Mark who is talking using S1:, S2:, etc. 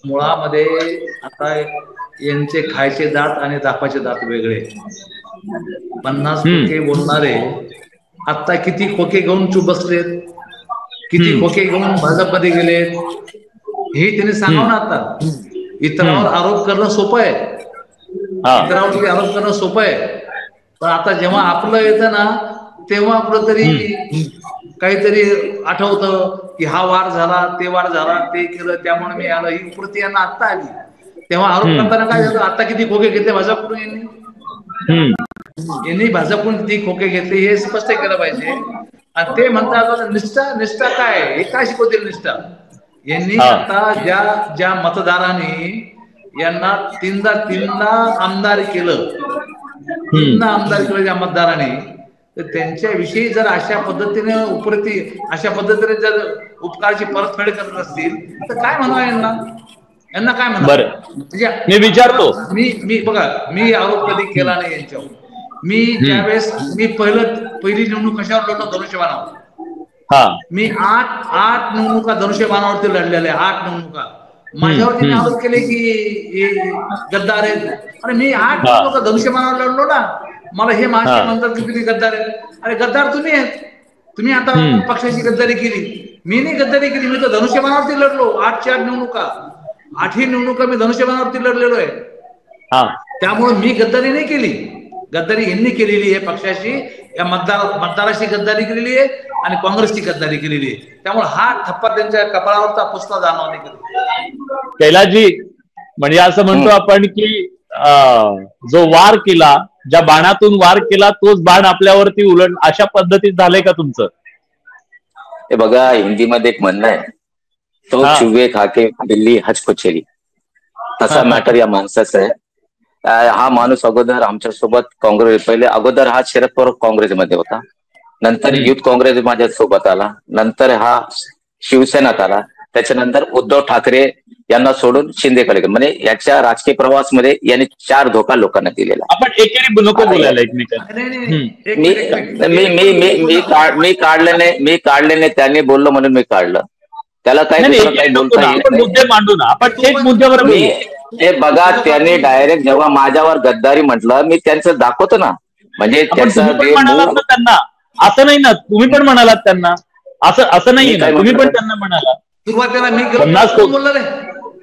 S1: मुळामध्ये आता यांचे खायचे दात आणि दापाचे दात वेगळे. 50 खोके बोलणारे आता किती खोके घेऊन चूप बसलेत, किती खोके घेऊन भाजपमध्ये गेलेत, हे त्यांनी सांगावं ना. आता इतरांवर आरोप करणं सोपं आहे, इतरांवरती आरोप करणं सोपं आहे, पण आता जेव्हा आपलं येतं ना तेव्हा आपलं तरी काहीतरी आठवतं की हा वार झाला, ते वार झाला, ते केलं त्यामुळे मी आलं, ही कृती यांना आत्ता आली. तेव्हा आरोप करताना काय झालं, आता किती खोके घेतले भाजपकडून यांनी भाजपकडून किती खोके घेतले हे स्पष्ट केलं पाहिजे. आणि ते म्हणतात निष्ठा, निष्ठा काय हे काय शिकवतील निष्ठा. यांनी आता ज्या मतदारांनी यांना तीनदा आमदार केलं, तीनदा आमदार केलं ज्या मतदारांनी, तर त्यांच्याविषयी जर अशा पद्धतीने अशा पद्धतीने जर उपकाराची परतफेड करत असतील तर काय म्हणावं यांना, यांना काय म्हणावं. म्हणजे
S2: मी विचारतो,
S1: मी बघा, मी आरोप कधी केला नाही यांच्यावर. मी ज्यावेळेस मी पहिली निवडणूक कशावर लढलो, धनुष्यबाणावर. मी आठ निवडणुका धनुष्यबाणावरती लढलेल्या, 8 निवडणुका. माझ्यावरती आरोप केले की गद्दार आहेत. अरे मी 8 निवडणुका धनुष्यबाणावर लढलो ना. मला हे महाराष्ट्र म्हणतात की तुम्ही गद्दार आहेत. अरे गद्दार तुम्ही आहेत, तुम्ही आता पक्षाची गद्दारी केली. मी नाही गद्दारी केली, मी तर धनुष्यबाणावरती लढलो. 8च्या 8 निवडणुका, 8ही निवडणुका मी धनुष्यबाणावरती लढलेलो आहे. त्यामुळे मी गद्दारी नाही केली, गद्दारी यांनी केलेली आहे. पक्षाशी, या मतदाराशी गद्दारी केलेली आहे आणि काँग्रेसची गद्दारी केलेली आहे. त्यामुळे हा ठप्पा त्यांच्या कपाळावरचा पुसता जाणवा नाही करत.
S2: कैलासजी, म्हणजे असं म्हणतो आपण की जो वार केला, ज्या बाणातून वार केला तोच बाण आपल्यावरती उलट, अशा पद्धतीत झालंय का तुमचं?
S3: हे बघा, हिंदीमध्ये एक म्हणणं आहे, तो चुवे खाके दिल्ली हज को चली, तसा मॅटर या माणसाचा आहे. हा माणूस अगोदर आमच्या सोबत पहिले अगोदर हा शरद पवार काँग्रेसमध्ये होता, नंतर युथ काँग्रेस माझ्या सोबत आला, नंतर हा शिवसेनेत आला, त्याच्यानंतर उद्धव ठाकरे यांना सोडून शिंदेकडे गेला. म्हणजे याच्या राजकीय प्रवासमध्ये यांनी 4 धोका लोकांना दिलेला.
S2: आपण एकेरी नको बोलायला
S3: मी काढले नाही, त्यांनी बोललो म्हणून मी काढलं. त्याला काही बोलता
S2: मुद्दे मांडू ना, आपण तेच मुद्द्यावर
S3: ते बघा, त्यांनी डायरेक्ट जेव्हा माझ्यावर गद्दारी म्हटलं, मी त्यांचं दाखवतो ना. म्हणजे
S2: त्यांना असं नाही ना, तुम्ही पण म्हणालात त्यांना, असं नाहीये ना, तुम्ही पण त्यांना म्हणाला.
S1: सुरुवातीला मी बोललो नाही.